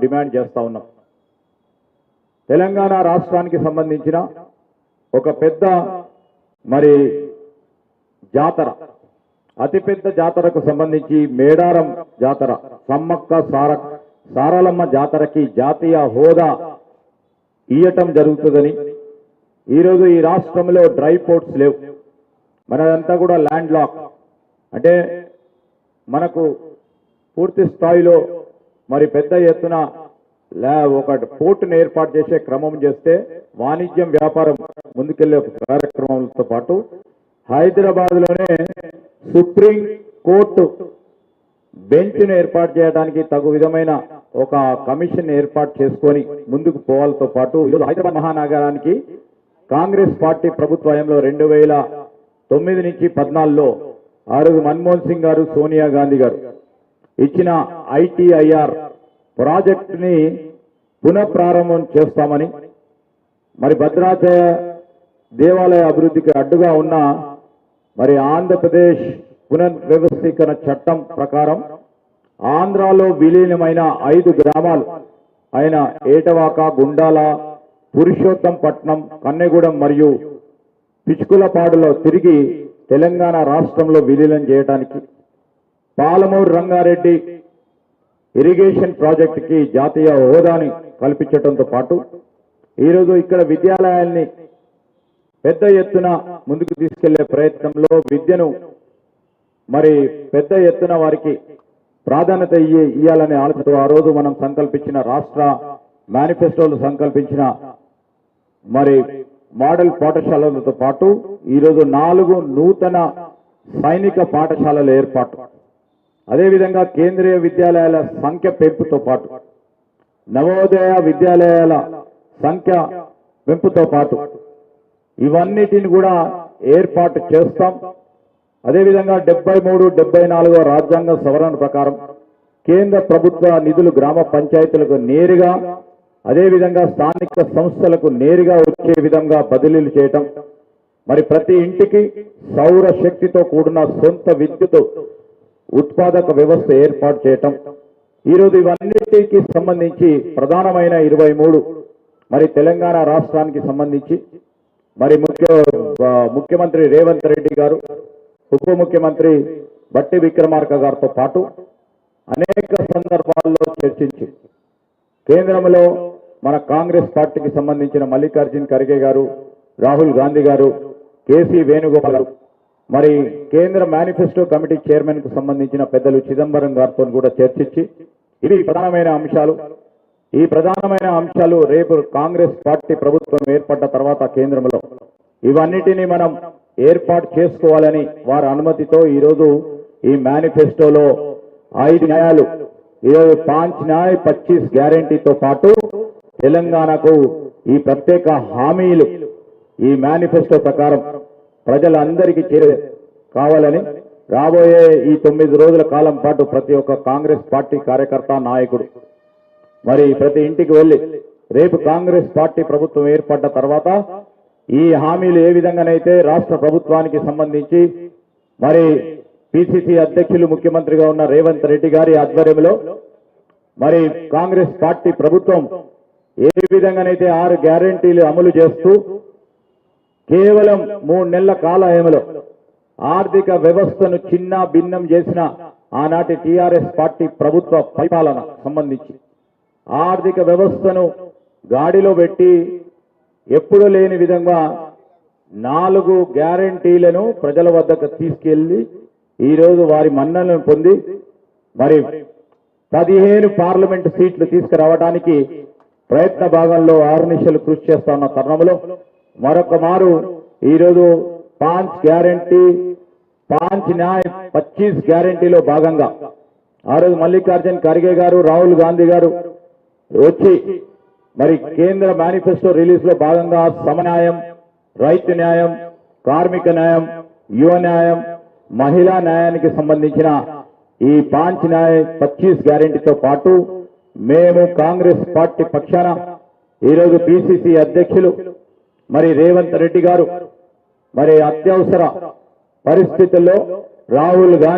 Demand చేస్తా ఉన్నాం. తెలంగాణ రాష్ట్రానికి సంబంధించిన ఒక పెద్ద మరి జాతర, అతిపెద్ద జాతరకు సంబంధించి మేడారం జాతర, సమ్మక్క సారలమ్మ జాతరకి జాతీయ హోదా ఇయ్యటం జరుగుతుందని, ఈరోజు ఈ రాష్ట్రంలో డ్రై పోర్ట్స్ లేవు, మనదంతా కూడా ల్యాండ్ లాక్, అంటే మనకు పూర్తి స్థాయిలో మరి పెద్ద ఎత్తున ఒక పోర్టును ఏర్పాటు చేసే క్రమం చేస్తే వాణిజ్యం వ్యాపారం ముందుకెళ్లే కార్యక్రమాలతో పాటు హైదరాబాద్లోనే సుప్రీం కోర్టు బెంచ్ను ఏర్పాటు చేయడానికి తగు విధమైన ఒక కమిషన్ ఏర్పాటు చేసుకొని ముందుకు పోవాలతో పాటు ఈరోజు హైదరాబాద్ మహానగరానికి కాంగ్రెస్ పార్టీ ప్రభుత్వంలో 2009 నుంచి 14లో ఆ రోజు మన్మోహన్ సింగ్ గారు, సోనియా గాంధీ గారు ఇచ్చిన ITIR ప్రాజెక్టుని పునఃప్రారంభం చేస్తామని, మరి భద్రాచల దేవాలయ అభివృద్ధికి అడ్డుగా ఉన్న మరి ఆంధ్రప్రదేశ్ పునర్వ్యవస్థీకరణ చట్టం ప్రకారం ఆంధ్రాలో విలీనమైన 5 గ్రామాలు అయిన ఏటవాక, గుండాల, పురుషోత్తంపట్నం, కన్నెగూడెం మరియు పిచ్చుకులపాడులో తిరిగి తెలంగాణ రాష్ట్రంలో విలీనం చేయడానికి పాలమూరు రంగారెడ్డి ఇరిగేషన్ ప్రాజెక్టుకి జాతీయ హోదాని కల్పించడంతో పాటు ఈరోజు ఇక్కడ విద్యాలయాల్ని పెద్ద ఎత్తున ముందుకు తీసుకెళ్లే ప్రయత్నంలో విద్యను మరి పెద్ద ఎత్తున వారికి ప్రాధాన్యత ఇవ్వాలనే ఆలోచనతో ఆ రోజు మనం సంకల్పించిన రాష్ట్ర మేనిఫెస్టోలు సంకల్పించిన మరి మోడల్ పాఠశాలలతో పాటు ఈరోజు 4 నూతన సైనిక పాఠశాలల ఏర్పాటు, అదేవిధంగా కేంద్రీయ విద్యాలయాల సంఖ్య పెంపుతో పాటు నవోదయ విద్యాలయాల సంఖ్య పెంపుతో పాటు ఇవన్నిటిని కూడా ఏర్పాటు చేస్తాం. అదేవిధంగా 73, 74వ రాజ్యాంగ సవరణ ప్రకారం కేంద్ర ప్రభుత్వ నిధులు గ్రామ పంచాయతీలకు నేరుగా, అదేవిధంగా స్థానిక సంస్థలకు నేరుగా వచ్చే విధంగా బదిలీలు చేయటం, మరి ప్రతి ఇంటికి సౌర శక్తితో కూడిన సొంత విద్యుత్ ఉత్పాదక వ్యవస్థ ఏర్పాటు చేయటం, ఈరోజు ఇవన్నిటికి సంబంధించి ప్రధానమైన 23 మరి తెలంగాణ రాష్ట్రానికి సంబంధించి మరి ముఖ్యమంత్రి రేవంత్ రెడ్డి గారు, ఉప ముఖ్యమంత్రి బట్టి విక్రమార్క గారితో పాటు అనేక సందర్భాల్లో చర్చించి కేంద్రంలో మన కాంగ్రెస్ పార్టీకి సంబంధించిన మల్లికార్జున్ ఖర్గే గారు, రాహుల్ గాంధీ గారు, కేసీ వేణుగోపాల్ గారు, మరి కేంద్ర మేనిఫెస్టో కమిటీ చైర్మన్ కు సంబంధించిన పెద్దలు చిదంబరం గారితో కూడా చర్చించి ఇవి ప్రధానమైన అంశాలు. ఈ ప్రధానమైన అంశాలు రేపు కాంగ్రెస్ పార్టీ ప్రభుత్వం ఏర్పడ్డ తర్వాత కేంద్రంలో ఇవన్నిటినీ మనం ఏర్పాటు చేసుకోవాలని వారి అనుమతితో ఈరోజు ఈ మేనిఫెస్టోలో 5 న్యాయాలు, ఈరోజు 5 న్యాయ 25 గ్యారంటీతో పాటు తెలంగాణకు ఈ ప్రత్యేక హామీలు ఈ మేనిఫెస్టో ప్రకారం ప్రజలందరికీ కావాలని రాబోయే ఈ 9 రోజుల కాలం పాటు ప్రతి ఒక్క కాంగ్రెస్ పార్టీ కార్యకర్త, నాయకుడు మరి ప్రతి ఇంటికి వెళ్లి రేపు కాంగ్రెస్ పార్టీ ప్రభుత్వం ఏర్పడ్డ తర్వాత ఈ హామీలు ఏ విధంగానైతే రాష్ట్ర ప్రభుత్వానికి సంబంధించి మరి పిసిసి అధ్యక్షులు ముఖ్యమంత్రిగా ఉన్న రేవంత్ రెడ్డి గారి ఆధ్వర్యంలో మరి కాంగ్రెస్ పార్టీ ప్రభుత్వం ఏ విధంగానైతే 6 గ్యారెంటీలు అమలు చేస్తూ కేవలం 3 నెలల కాలయములో ఆర్థిక వ్యవస్థను చిన్న భిన్నం చేసిన ఆనాటి టిఆర్ఎస్ పార్టీ ప్రభుత్వ పరిపాలన సంబంధించి ఆర్థిక వ్యవస్థను గాడిలో పెట్టి ఎప్పుడూ లేని విధంగా 4 గ్యారెంటీలను ప్రజల వద్దకు తీసుకెళ్లి ఈరోజు వారి మన్ననలను పొంది మరి 15 పార్లమెంటు సీట్లు తీసుకురావడానికి ప్రయత్న భాగంలో ఆర్నిశలు కృషి చేస్తా ఉన్న తరుణంలో మరొక మారు ఈరోజు 5 గ్యారెంటీ 5 న్యాయ 25 గ్యారెంటీలో భాగంగా ఆ రోజు మల్లికార్జున్ ఖర్గే గారు, రాహుల్ గాంధీ గారు వచ్చి మరి కేంద్ర మేనిఫెస్టో రిలీజ్ లో భాగంగా సమన్యాయం, రైతు న్యాయం, కార్మిక న్యాయం, యువ న్యాయం, మహిళా న్యాయానికి సంబంధించిన ఈ 5 న్యాయ 25 గ్యారెంటీతో పాటు మేము కాంగ్రెస్ పార్టీ పక్షాన ఈరోజు పిసిసి అధ్యక్షులు మరి రేవంత్ రెడ్డి గారు మరి అత్యవసర పరిస్థితుల్లో రాహుల్ గాంధీ